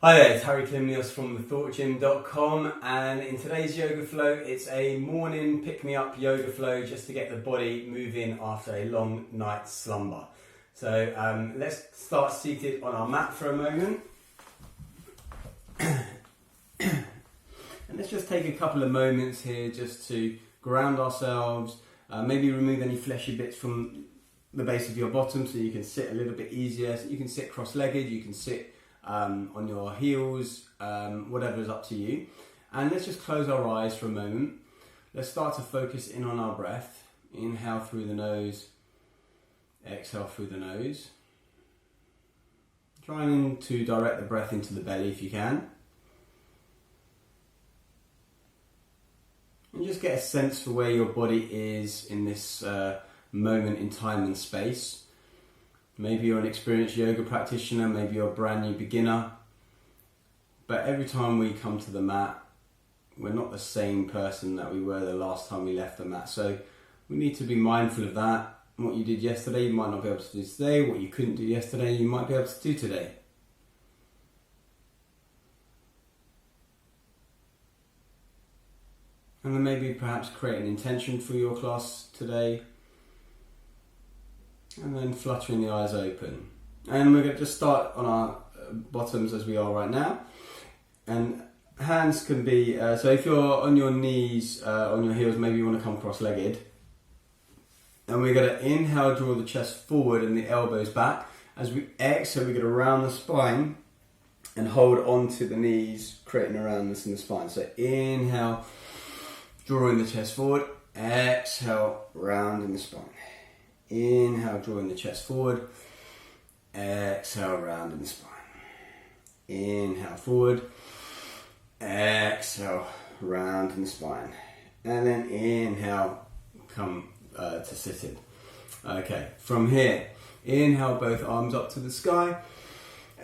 Hi there, it's Kalymnios from thethoughtgym.com, and in today's yoga flow it's a morning pick-me-up yoga flow just to get the body moving after a long night's slumber. So let's start seated on our mat for a moment. And let's just take a couple of moments here just to ground ourselves, maybe remove any fleshy bits from the base of your bottom so you can sit a little bit easier. So you can sit cross-legged, you can sit on your heels, whatever is up to you. And let's just close our eyes for a moment. Let's start to focus in on our breath. Inhale through the nose, exhale through the nose. Trying to direct the breath into the belly if you can. And just get a sense for where your body is in this moment in time and space. Maybe you're an experienced yoga practitioner, maybe you're a brand new beginner. But every time we come to the mat, we're not the same person that we were the last time we left the mat. So we need to be mindful of that. What you did yesterday, you might not be able to do today. What you couldn't do yesterday, you might be able to do today. And then maybe perhaps create an intention for your class today. And then fluttering the eyes open. And we're going to just start on our bottoms as we are right now. And hands can be, so if you're on your knees, on your heels, maybe you want to come cross-legged. And we're going to inhale, draw the chest forward and the elbows back. As we exhale, we're going to round the spine and hold onto the knees, creating a roundness in the spine. So inhale, drawing the chest forward. Exhale, rounding the spine. Inhale, drawing the chest forward. Exhale, rounding the spine. Inhale, forward. Exhale, rounding the spine. And then inhale, come to sitting. Okay, from here, inhale, both arms up to the sky.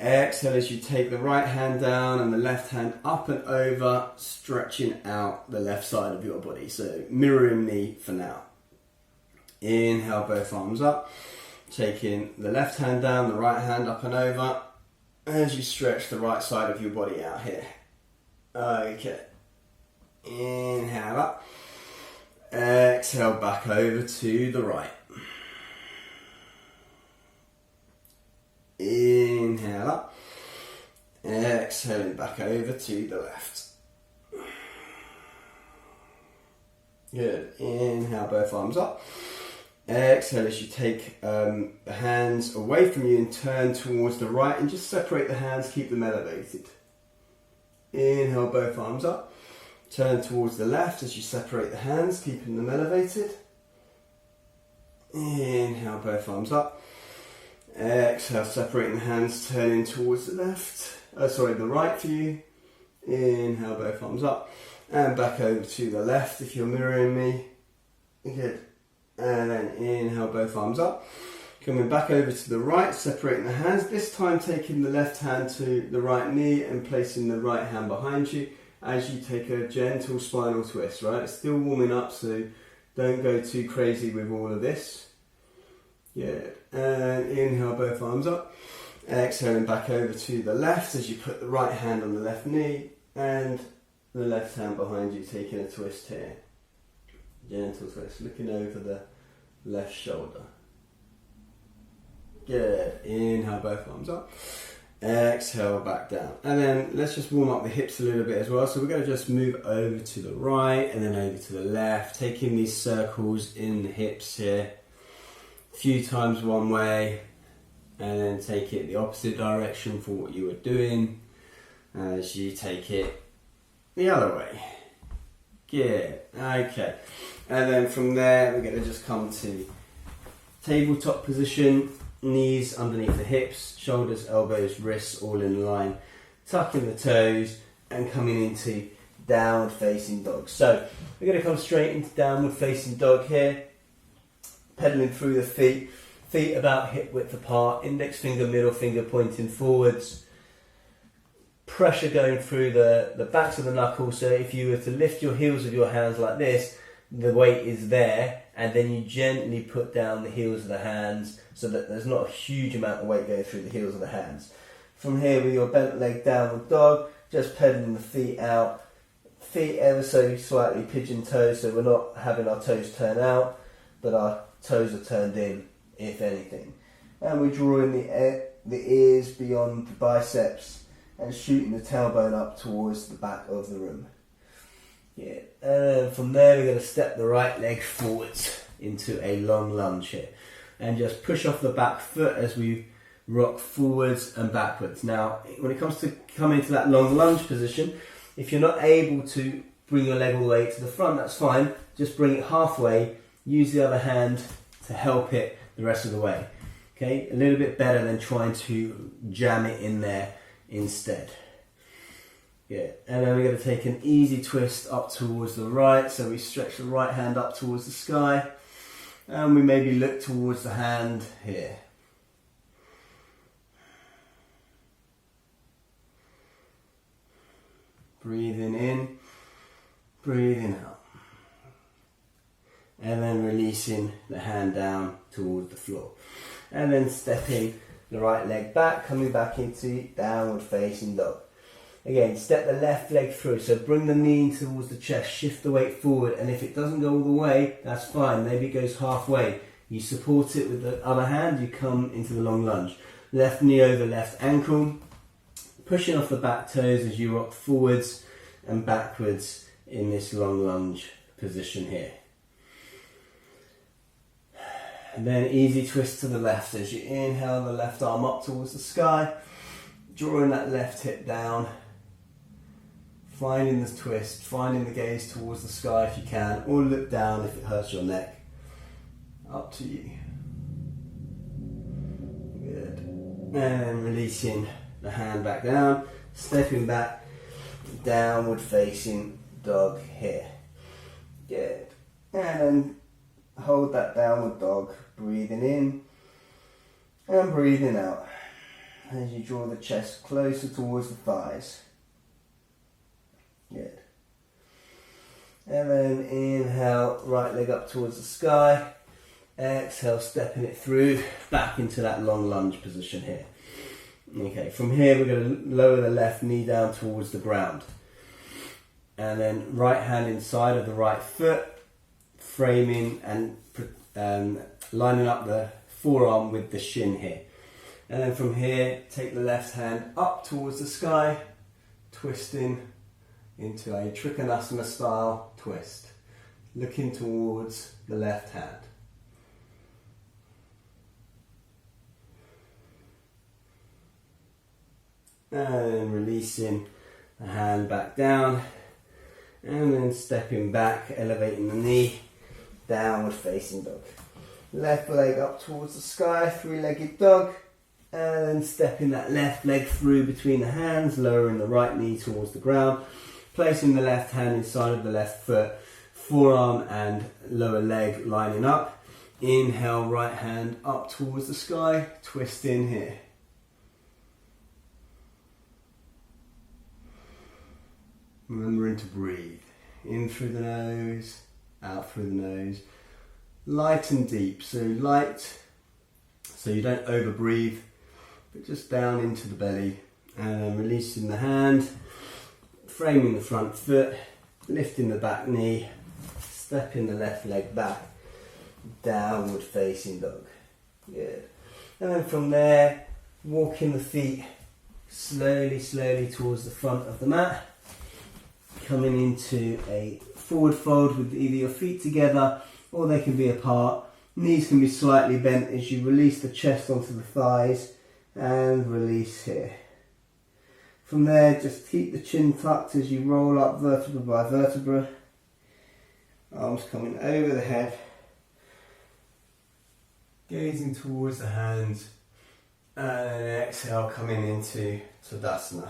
Exhale as you take the right hand down and the left hand up and over, stretching out the left side of your body. So mirroring me for now. Inhale, both arms up, taking the left hand down, the right hand up and over, as you stretch the right side of your body out here. Okay. Inhale up, exhale back over to the right. Inhale up, exhaling back over to the left. Good. Inhale, both arms up. Exhale as you take the hands away from you and turn towards the right and just separate the hands, keep them elevated. Inhale, both arms up. Turn towards the left as you separate the hands, keeping them elevated. Inhale, both arms up. Exhale, separating the hands, turning towards the left. The right for you. Inhale, both arms up. And back over to the left if you're mirroring me. Good. And then inhale, both arms up. Coming back over to the right, separating the hands. This time taking the left hand to the right knee and placing the right hand behind you as you take a gentle spinal twist, right? It's still warming up, so don't go too crazy with all of this. Good. And inhale, both arms up. Exhaling back over to the left as you put the right hand on the left knee and the left hand behind you, taking a twist here. Gentle twist, looking over the left shoulder. Good. Inhale, both arms up. Exhale, back down. And then let's just warm up the hips a little bit as well. So we're going to just move over to the right and then over to the left, taking these circles in the hips here. A few times one way, and then take it the opposite direction for what you were doing as you take it the other way. Good. Okay. And then from there, we're going to just come to tabletop position, knees underneath the hips, shoulders, elbows, wrists all in line, tucking the toes and coming into downward facing dog. So we're going to come straight into downward facing dog here, pedaling through the feet about hip width apart, index finger, middle finger pointing forwards. Pressure going through the backs of the knuckles, so if you were to lift your heels with your hands like this, the weight is there, and then you gently put down the heels of the hands so that there's not a huge amount of weight going through the heels of the hands. From here with your bent leg downward dog, just pedaling the feet out. Feet ever so slightly pigeon toes, so we're not having our toes turn out, but our toes are turned in, if anything. And we're drawing the ears beyond the biceps and shooting the tailbone up towards the back of the room. Yeah, and then from there we're going to step the right leg forwards into a long lunge here. And just push off the back foot as we rock forwards and backwards. Now, when it comes to coming into that long lunge position, if you're not able to bring your leg all the way to the front, that's fine. Just bring it halfway, use the other hand to help it the rest of the way. Okay, a little bit better than trying to jam it in there instead. Yeah, and then we're going to take an easy twist up towards the right, so we stretch the right hand up towards the sky, and we maybe look towards the hand here. Breathing in, breathing out. And then releasing the hand down towards the floor. And then stepping the right leg back, coming back into downward facing dog. Again, step the left leg through, so bring the knee towards the chest, shift the weight forward, and if it doesn't go all the way, that's fine, maybe it goes halfway. You support it with the other hand, you come into the long lunge. Left knee over left ankle, pushing off the back toes as you rock forwards and backwards in this long lunge position here. And then easy twist to the left as you inhale the left arm up towards the sky, drawing that left hip down, finding the twist, finding the gaze towards the sky if you can, or look down if it hurts your neck. Up to you. Good. And then releasing the hand back down, stepping back, downward facing dog here. Good. And then hold that downward dog, breathing in and breathing out as you draw the chest closer towards the thighs. Good. And then inhale, right leg up towards the sky. Exhale, stepping it through back into that long lunge position here. Okay, from here we're going to lower the left knee down towards the ground. And then right hand inside of the right foot, framing and lining up the forearm with the shin here. And then from here, take the left hand up towards the sky, twisting into a Trikonasana style twist, looking towards the left hand. And then releasing the hand back down, and then stepping back, elevating the knee, downward facing dog. Left leg up towards the sky, three-legged dog, and then stepping that left leg through between the hands, lowering the right knee towards the ground, placing the left hand inside of the left foot, forearm and lower leg lining up. Inhale, right hand up towards the sky, twist in here. Remembering to breathe. In through the nose, out through the nose. Light and deep, so light, so you don't over breathe, but just down into the belly, and then releasing the hand, framing the front foot, lifting the back knee, stepping the left leg back, downward facing dog. Good. And then from there, walking the feet slowly towards the front of the mat, coming into a forward fold with either your feet together or they can be apart. Knees can be slightly bent as you release the chest onto the thighs and release here. From there, just keep the chin tucked as you roll up vertebra by vertebra. Arms coming over the head, gazing towards the hands, and then exhale, coming into Tadasana.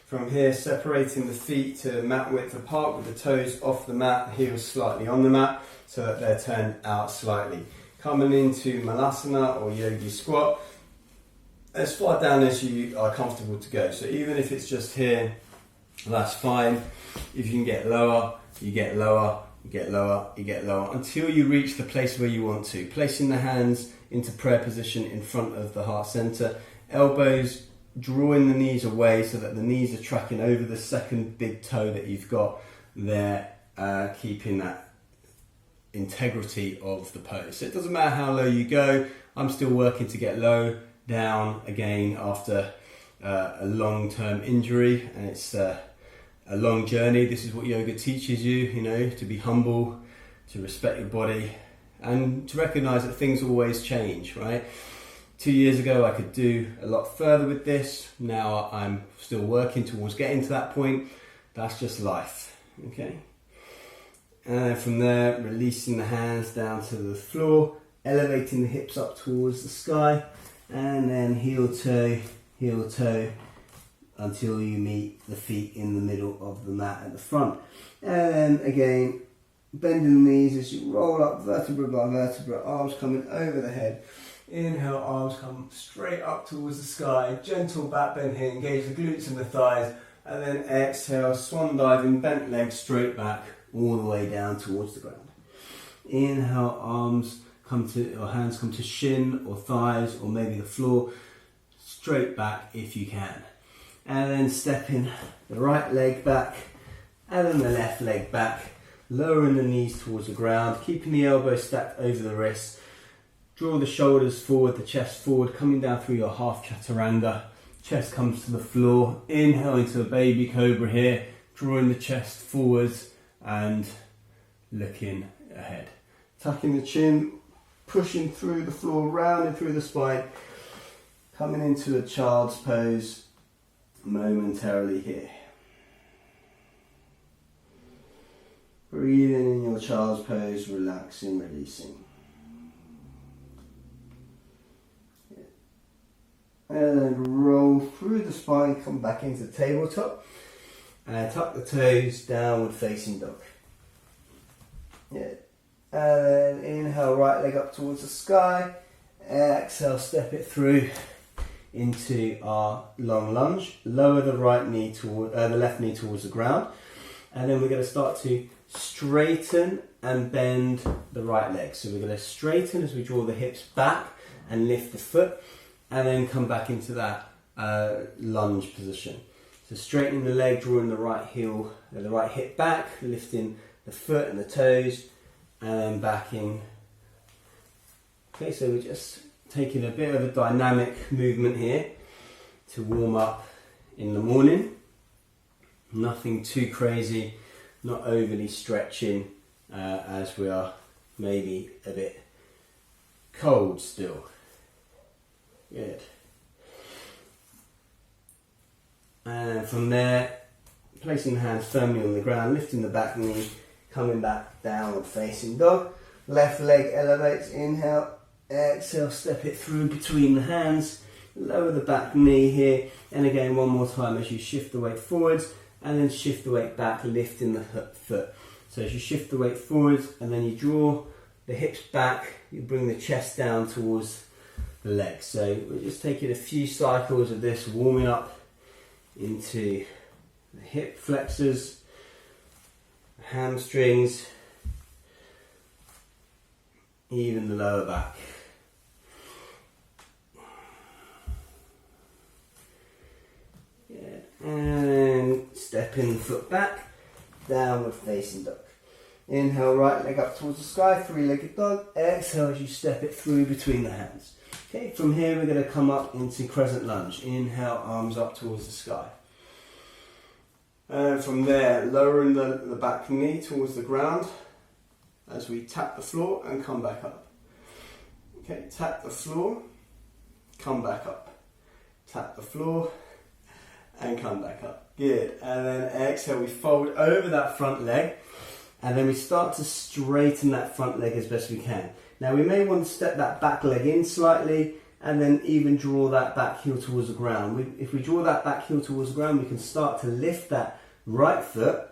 From here, separating the feet to mat width apart with the toes off the mat, heels slightly on the mat so that they're turned out slightly. Coming into Malasana or Yogi squat, as far down as you are comfortable to go. So even if it's just here, that's fine. If you can get lower, you get lower, you get lower, you get lower, until you reach the place where you want to. Placing the hands into prayer position in front of the heart center, elbows drawing the knees away so that the knees are tracking over the second big toe that you've got there, keeping that integrity of the pose. So it doesn't matter how low you go. I'm still working to get low down again after a long-term injury, and it's a long journey. This is what yoga teaches you, you know, to be humble, to respect your body, and to recognize that things always change, right? 2 years ago I could do a lot further with this. Now I'm still working towards getting to that point. That's just life, okay? And then from there, releasing the hands down to the floor, elevating the hips up towards the sky, and then heel toe, until you meet the feet in the middle of the mat at the front. And then again, bending the knees as you roll up vertebra by vertebra, arms coming over the head. Inhale, arms come straight up towards the sky, gentle back bend here, engage the glutes and the thighs, and then exhale, swan diving, bent legs straight back, all the way down towards the ground. Inhale, hands come to shin or thighs or maybe the floor, straight back if you can. And then stepping the right leg back and then the left leg back, lowering the knees towards the ground, keeping the elbows stacked over the wrists. Draw the shoulders forward, the chest forward, coming down through your half chaturanga. Chest comes to the floor. Inhale into a baby cobra here, drawing the chest forwards and looking ahead. Tucking the chin, pushing through the floor, rounding through the spine, coming into a child's pose momentarily here. Breathing in your child's pose, relaxing, releasing. And then roll through the spine, come back into tabletop, and tuck the toes, downward facing dog. Yeah. And then inhale, right leg up towards the sky. Exhale, step it through into our long lunge. Lower the right knee toward the left knee towards the ground, and then we're going to start to straighten and bend the right leg. So we're going to straighten as we draw the hips back and lift the foot, and then come back into that lunge position. So straightening the leg, drawing the right heel, the right hip back, lifting the foot and the toes, and then back in. Okay, so we're just taking a bit of a dynamic movement here to warm up in the morning. Nothing too crazy, not overly stretching as we are maybe a bit cold still. Good. And from there, placing the hands firmly on the ground, lifting the back knee, coming back downward facing dog. Left leg elevates, inhale, exhale, step it through between the hands, lower the back knee here, and again one more time as you shift the weight forwards, and then shift the weight back, lifting the foot. So as you shift the weight forwards, and then you draw the hips back, you bring the chest down towards the legs. So we're just taking a few cycles of this, warming up into the hip flexors, hamstrings, even the lower back. Yeah. And stepping the foot back, downward facing dog. Inhale, right leg up towards the sky, three-legged dog. Exhale as you step it through between the hands. Okay, from here we're going to come up into crescent lunge. Inhale, arms up towards the sky. And from there, lowering the back knee towards the ground as we tap the floor and come back up. Okay, tap the floor, come back up. Tap the floor and come back up. Good. And then exhale, we fold over that front leg, and then we start to straighten that front leg as best we can. Now we may want to step that back leg in slightly and then even draw that back heel towards the ground. If we draw that back heel towards the ground, we can start to lift that right foot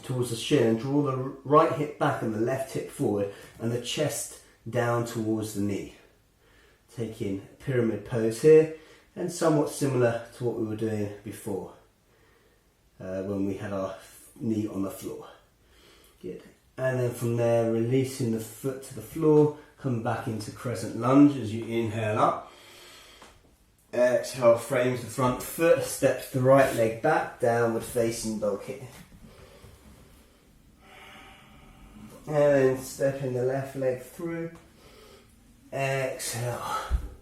towards the shin and draw the right hip back and the left hip forward and the chest down towards the knee. Taking a pyramid pose here, and somewhat similar to what we were doing before when we had our knee on the floor. Good. And then from there, releasing the foot to the floor, come back into crescent lunge as you inhale up. Exhale, frames the front foot, steps the right leg back, downward facing dog here. And then stepping the left leg through. Exhale,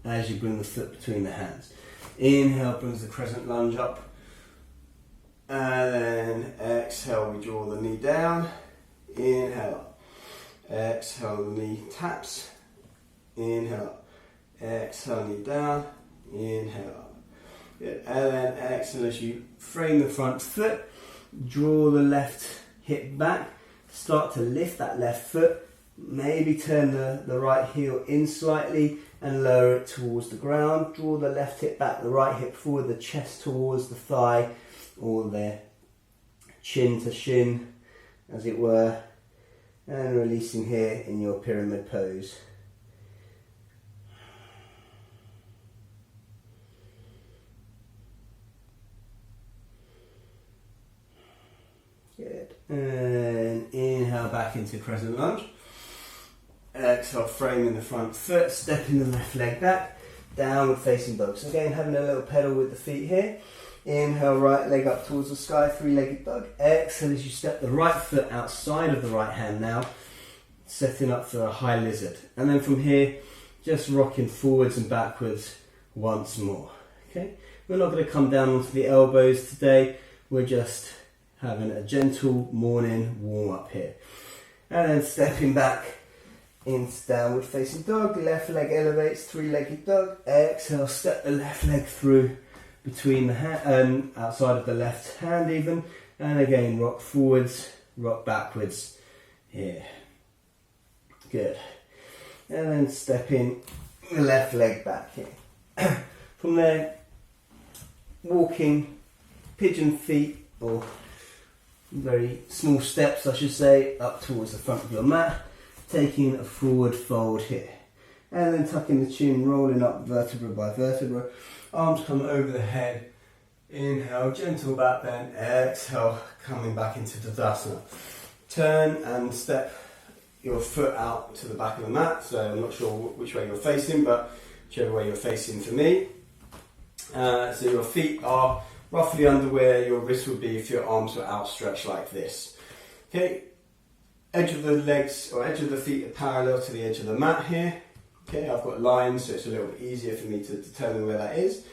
as you bring the foot between the hands. Inhale brings the crescent lunge up. And then exhale, we draw the knee down. Inhale up. Exhale, the knee taps. Inhale up. Exhale, knee down. Inhale up. Good. And then exhale as you frame the front foot. Draw the left hip back. Start to lift that left foot. Maybe turn the right heel in slightly and lower it towards the ground. Draw the left hip back, the right hip forward, the chest towards the thigh, or the chin to shin, as it were. And releasing here in your pyramid pose. Good. And inhale back into crescent lunge. Exhale, framing the front foot, stepping the left leg back, downward facing dog. So again, having a little pedal with the feet here. Inhale, right leg up towards the sky, three-legged dog. Exhale as you step the right foot outside of the right hand now, setting up for a high lizard. And then from here, just rocking forwards and backwards once more. Okay, we're not going to come down onto the elbows today. We're just having a gentle morning warm up here. And then stepping back into downward facing dog. Left leg elevates, three-legged dog. Exhale, step the left leg through between the hand, outside of the left hand even. And again, rock forwards, rock backwards here. Good. And then stepping the left leg back here. From there, walking pigeon feet, or very small steps I should say, up towards the front of your mat, taking a forward fold here. And then tucking the chin, rolling up vertebra by vertebra. Arms come over the head. Inhale, gentle back bend. Exhale, coming back into Tadasana. Turn and step your foot out to the back of the mat. So I'm not sure which way you're facing, but whichever way you're facing for me. So your feet are roughly under where your wrists would be if your arms were outstretched like this. Okay, edge of the legs or edge of the feet are parallel to the edge of the mat here. Okay, I've got lines, so it's a little bit easier for me to determine where that is.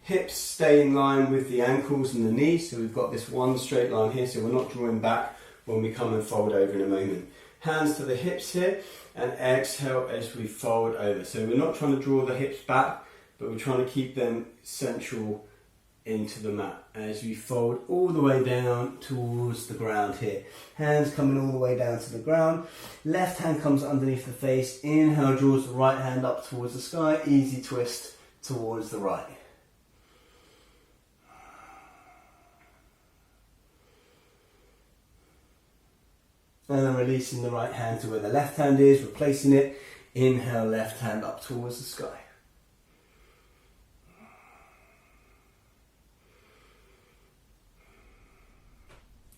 Hips stay in line with the ankles and the knees, so we've got this one straight line here, so we're not drawing back when we come and fold over in a moment. Hands to the hips here, and exhale as we fold over. So we're not trying to draw the hips back, but we're trying to keep them central into the mat as we fold all the way down towards the ground here. Hands coming all the way down to the ground. Left hand comes underneath the face. Inhale, draws the right hand up towards the sky. Easy twist towards the right. And then releasing the right hand to where the left hand is, replacing it. Inhale, left hand up towards the sky.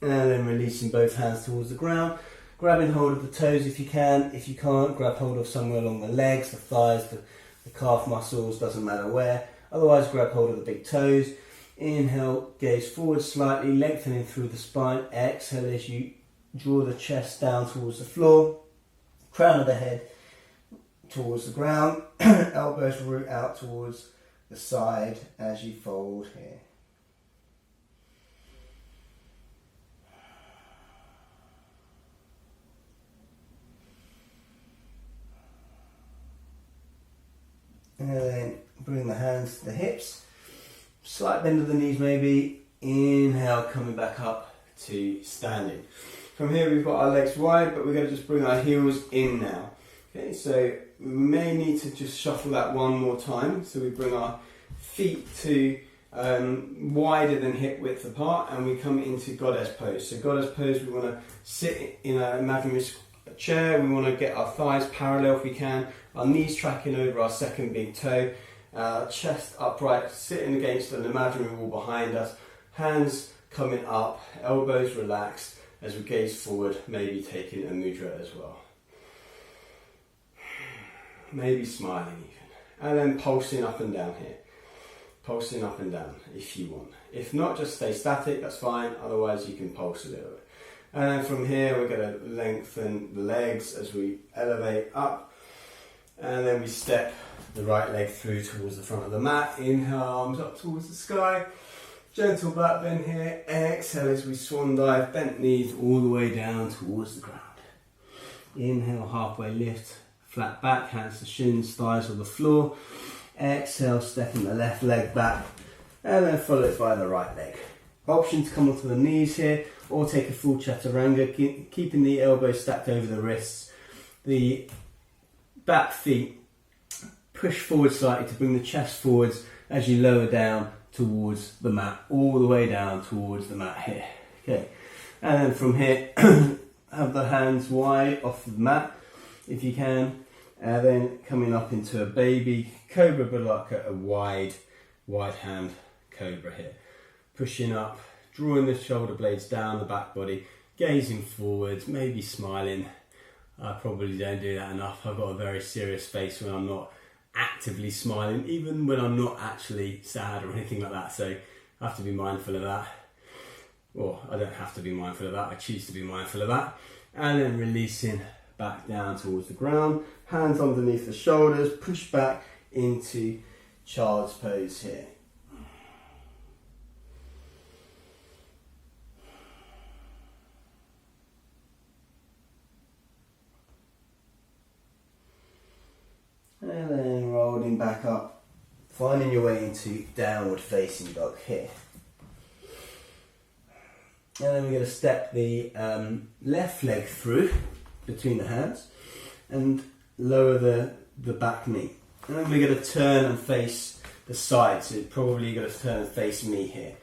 And then releasing both hands towards the ground, grabbing hold of the toes if you can. If you can't, grab hold of somewhere along the legs, the thighs, the calf muscles, doesn't matter where. Otherwise, grab hold of the big toes. Inhale, gaze forward slightly, lengthening through the spine. Exhale as you draw the chest down towards the floor, crown of the head towards the ground, elbows root out towards the side as you fold here. And then bring the hands to the hips, slight bend of the knees maybe. Inhale, coming back up to standing. From here we've got our legs wide, but we're going to just bring our heels in now. Okay, so we may need to just shuffle that one more time. So we bring our feet to wider than hip width apart, and we come into goddess pose. So goddess pose, we want to sit in an imaginary chair. We want to get our thighs parallel if we can, our knees tracking over our second big toe, chest upright, sitting against an imaginary wall behind us, hands coming up, elbows relaxed as we gaze forward, maybe taking a mudra as well. Maybe smiling even. And then pulsing up and down here. pulsing up and down if you want. If not, just stay static, that's fine, otherwise you can pulse a little bit. And then from here we're going to lengthen the legs as we elevate up, and then we step the right leg through towards the front of the mat. Inhale, arms up towards the sky, gentle back bend here. Exhale as we swan dive, bent knees all the way down towards the ground. Inhale, halfway lift, flat back, hands to shins, thighs on the floor. Exhale, stepping the left leg back, and then follow it by the right leg. Option to come onto the knees here, or take a full chaturanga, keeping the elbows stacked over the wrists. The back feet push forward slightly to bring the chest forwards as you lower down towards the mat, all the way down towards the mat here. Okay, and then from here, have the hands wide off the mat if you can. And then coming up into a baby cobra, but like a wide hand cobra here. Pushing up, drawing the shoulder blades down the back body, gazing forwards, maybe smiling. I probably don't do that enough. I've got a very serious face when I'm not actively smiling, even when I'm not actually sad or anything like that. So I have to be mindful of that. Well, I don't have to be mindful of that. I choose to be mindful of that. And then releasing back down towards the ground, hands underneath the shoulders, push back into child's pose here. And then rolling back up, finding your way into downward facing dog here. And then we're going to step the left leg through between the hands and lower the back knee. And then we're going to turn and face the side, so you're probably going to turn and face me here.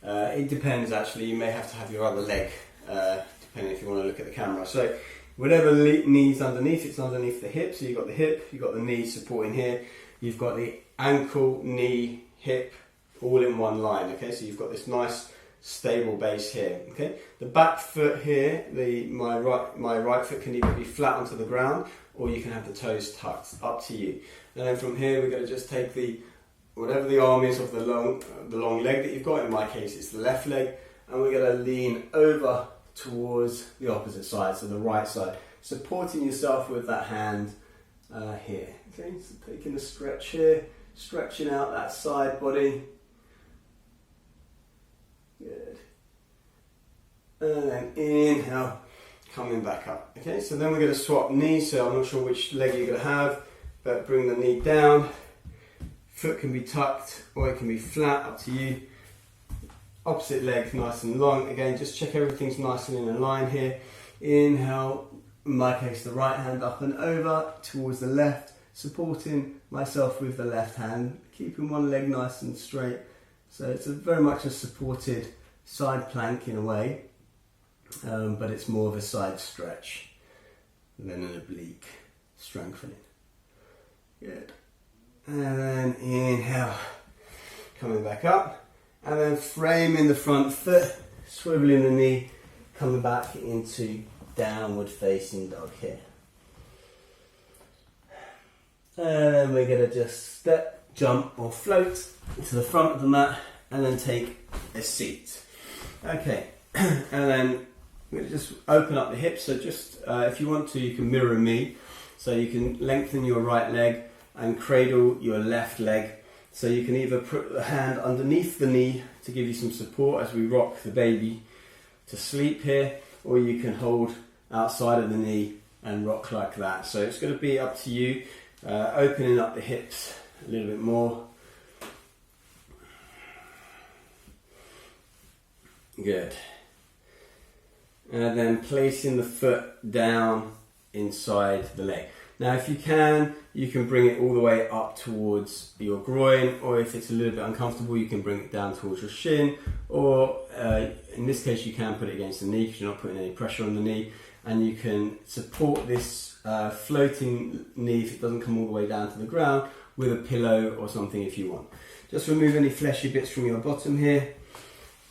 It depends actually, you may have to have your other leg, depending if you want to look at the camera. So whatever knee's underneath, it's underneath the hip, so you've got the hip, you've got the knee supporting here, you've got the ankle, knee, hip, all in one line, okay? So you've got this nice stable base here, okay? The back foot here, my right foot can either be flat onto the ground, or you can have the toes tucked, up to you. And then from here, we're going to just take whatever the arm is of the long leg that you've got. In my case, it's the left leg, and we're going to lean over towards the opposite side, so the right side, supporting yourself with that hand here. Okay, so taking a stretch here, stretching out that side body. Good. And then inhale, coming back up. Okay, so then we're going to swap knees, so I'm not sure which leg you're going to have, but bring the knee down. Foot can be tucked or it can be flat, up to you. Opposite leg nice and long. Again, just check everything's nice and in a line here. Inhale, in my case the right hand up and over towards the left, supporting myself with the left hand, keeping one leg nice and straight. So it's very much a supported side plank in a way, but it's more of a side stretch than an oblique strengthening. Good. And then inhale, coming back up, and then framing the front foot, swiveling the knee, coming back into downward facing dog here. And then we're going to just step, jump or float to the front of the mat and then take a seat. Okay, and then we're going to just open up the hips. So just if you want to, you can mirror me. So you can lengthen your right leg and cradle your left leg. So you can either put the hand underneath the knee to give you some support as we rock the baby to sleep here, or you can hold outside of the knee and rock like that. So it's going to be up to you, opening up the hips a little bit more. Good. And then placing the foot down inside the leg. Now if you can bring it all the way up towards your groin, or if it's a little bit uncomfortable, you can bring it down towards your shin, or in this case you can put it against the knee because you're not putting any pressure on the knee, and you can support this floating knee, if it doesn't come all the way down to the ground, with a pillow or something if you want. Just remove any fleshy bits from your bottom here.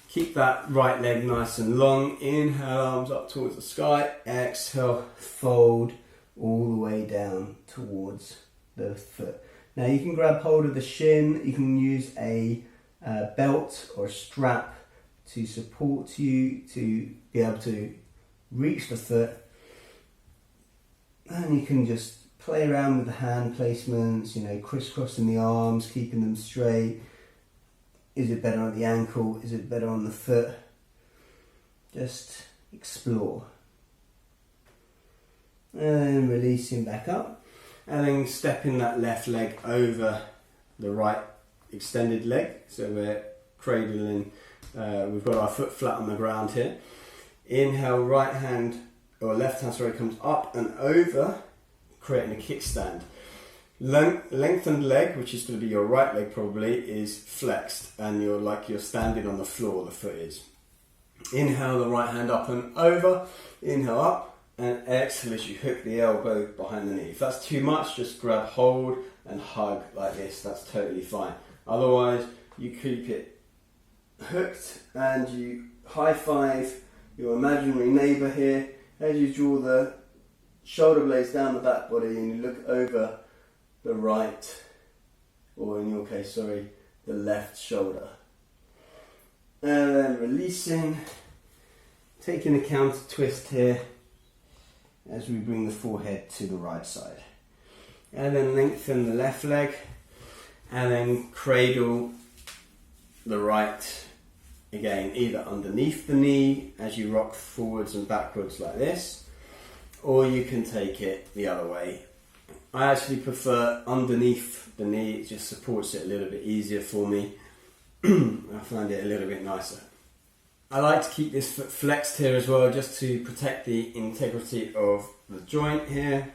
Keep that right leg nice and long. Inhale, arms up towards the sky. Exhale, fold all the way down towards the foot. Now you can grab hold of the shin, you can use a belt or a strap to support you to be able to reach the foot, and you can just play around with the hand placements, you know, crisscrossing the arms, keeping them straight. Is it better on the ankle? Is it better on the foot? Just explore. And releasing back up, and then stepping that left leg over the right extended leg, so we're cradling, we've got our foot flat on the ground here. Inhale, right hand or left hand, sorry, comes up and over, creating a kickstand. Lengthened leg, which is going to be your right leg probably, is flexed, and you're standing on the floor, the foot is. Inhale the right hand up and over, inhale up, and exhale as you hook the elbow behind the knee. If that's too much, just grab hold and hug like this, that's totally fine. Otherwise, you keep it hooked and you high five your imaginary neighbour here as you draw the shoulder blades down the back body and you look over the right, or in your case, sorry, the left shoulder. And then releasing, taking a counter twist here as we bring the forehead to the right side. And then lengthen the left leg, and then cradle the right, again, either underneath the knee as you rock forwards and backwards like this, or you can take it the other way. I actually prefer underneath the knee, it just supports it a little bit easier for me. I find it a little bit nicer. I like to keep this foot flexed here as well, just to protect the integrity of the joint here.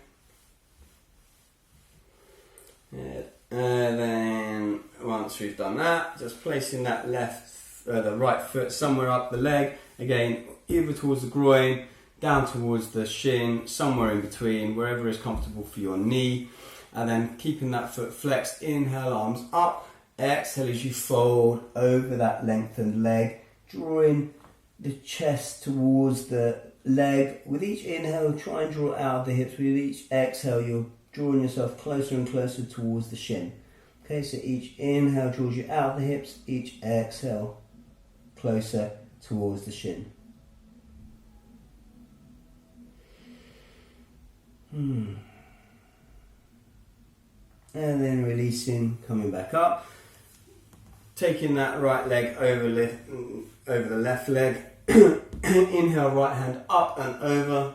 And then once we've done that, just placing that the right foot somewhere up the leg, again, either towards the groin, down towards the shin, somewhere in between, wherever is comfortable for your knee, and then keeping that foot flexed. Inhale, arms up, exhale as you fold over that lengthened leg, drawing the chest towards the leg. With each inhale, try and draw out of the hips. With each exhale, you're drawing yourself closer and closer towards the shin. Okay, so each inhale draws you out of the hips, each exhale closer towards the shin. And then releasing, coming back up, taking that right leg over the left leg. Inhale, right hand up and over,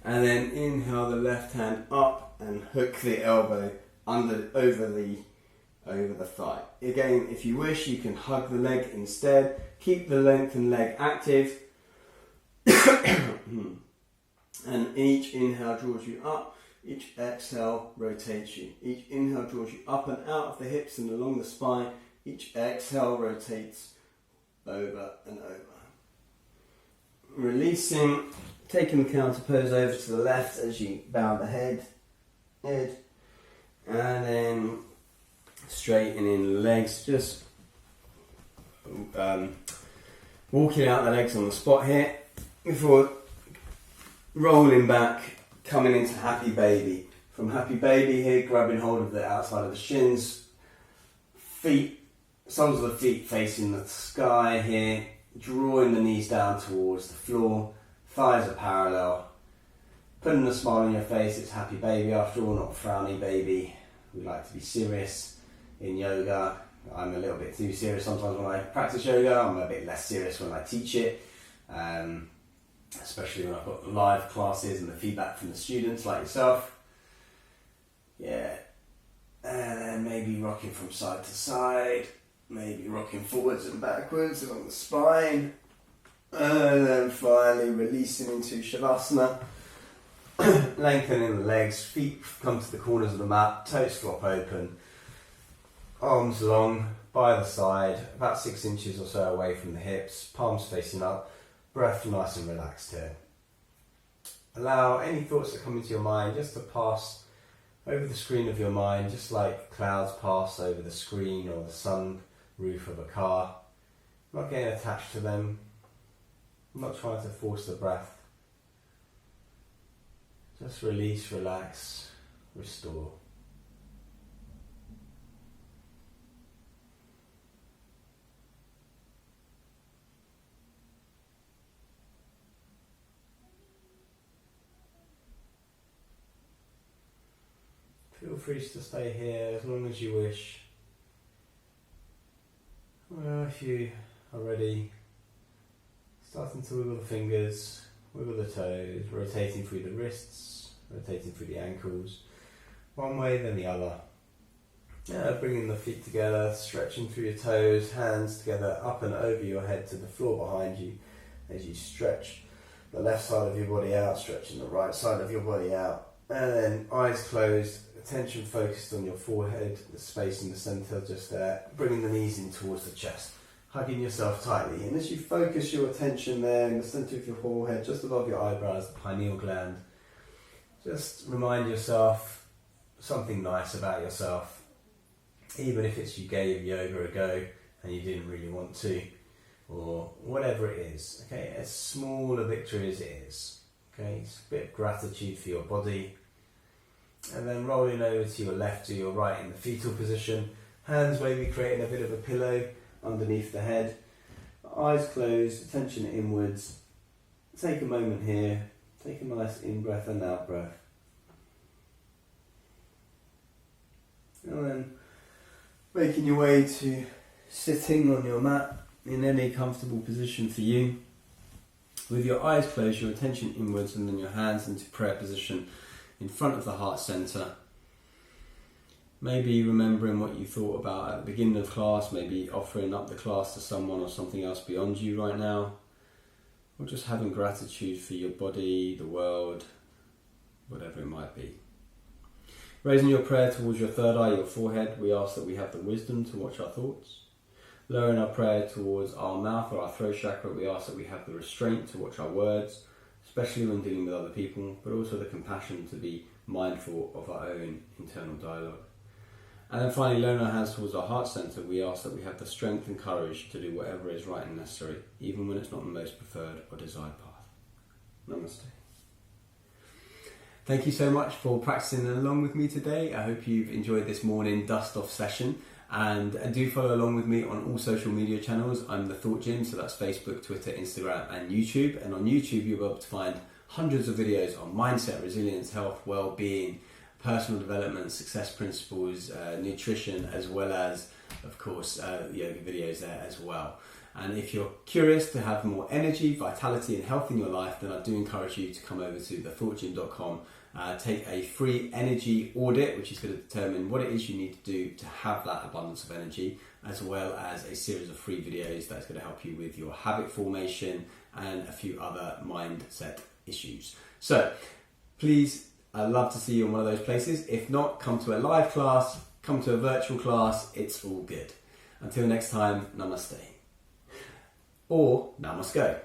and then inhale the left hand up and hook the elbow over the thigh. Again, if you wish, you can hug the leg instead. Keep the lengthened leg active. And each inhale draws you up, each exhale rotates you. Each inhale draws you up and out of the hips and along the spine. Each exhale rotates over and over. Releasing, taking the counter pose over to the left as you bow the head, and then straightening the legs, just walking out the legs on the spot here before rolling back, coming into happy baby. From happy baby here, grabbing hold of the outside of the shins, soles of the feet facing the sky here, drawing the knees down towards the floor, thighs are parallel, putting a smile on your face. It's happy baby after all, not frowny baby. We like to be serious in yoga. I'm a little bit too serious sometimes when I practice yoga. I'm a bit less serious when I teach it, especially when I've got live classes and the feedback from the students like yourself. Yeah, and then maybe rocking from side to side, maybe rocking forwards and backwards along the spine, and then finally releasing into Shavasana, lengthening the legs, feet come to the corners of the mat, toes flop open, arms long by the side, about 6 inches or so away from the hips, palms facing up, breath nice and relaxed here. Allow any thoughts that come into your mind just to pass over the screen of your mind, just like clouds pass over the screen or the sun roof of a car. Not getting attached to them, not trying to force the breath. Just release, relax, restore. feel free to stay here as long as you wish. Well, if you are ready, starting to wiggle the fingers, wiggle the toes, rotating through the wrists, rotating through the ankles, one way then the other. Bringing the feet together, stretching through your toes, hands together up and over your head to the floor behind you as you stretch the left side of your body out, stretching the right side of your body out, and then eyes closed, attention focused on your forehead, the space in the centre just there, bringing the knees in towards the chest, hugging yourself tightly, and as you focus your attention there in the centre of your forehead, just above your eyebrows, the pineal gland, just remind yourself something nice about yourself. Even if it's you gave yoga a go and you didn't really want to, or whatever it is, okay, as small a victory as it is, okay, it's a bit of gratitude for your body, and then rolling over to your left or your right in the fetal position, hands maybe creating a bit of a pillow underneath the head, eyes closed, attention inwards, take a moment here, take a nice in-breath and out-breath, and then making your way to sitting on your mat in any comfortable position for you. With your eyes closed, your attention inwards, and then your hands into prayer position in front of the heart centre. Maybe remembering what you thought about at the beginning of class, maybe offering up the class to someone or something else beyond you right now, or just having gratitude for your body, the world, whatever it might be. Raising your prayer towards your third eye, your forehead, we ask that we have the wisdom to watch our thoughts. Lowering our prayer towards our mouth or our throat chakra, we ask that we have the restraint to watch our words, especially when dealing with other people, but also the compassion to be mindful of our own internal dialogue. And then finally, lowering our hands towards our heart centre, we ask that we have the strength and courage to do whatever is right and necessary, even when it's not the most preferred or desired path. Namaste. Thank you so much for practicing along with me today. I hope you've enjoyed this morning dust-off session, and do follow along with me on all social media channels. I'm The Thought Gym, so that's Facebook, Twitter, Instagram and YouTube. And on YouTube you'll be able to find hundreds of videos on mindset, resilience, health, well-being, personal development, success principles, nutrition, as well as, of course, yoga videos there as well. And if you're curious to have more energy, vitality and health in your life, then I do encourage you to come over to thethoughtgym.com, take a free energy audit, which is going to determine what it is you need to do to have that abundance of energy, as well as a series of free videos that's going to help you with your habit formation and a few other mindset issues. So please, I'd love to see you in one of those places. If not, come to a live class, come to a virtual class, it's all good. Until next time, namaste. Or namaste.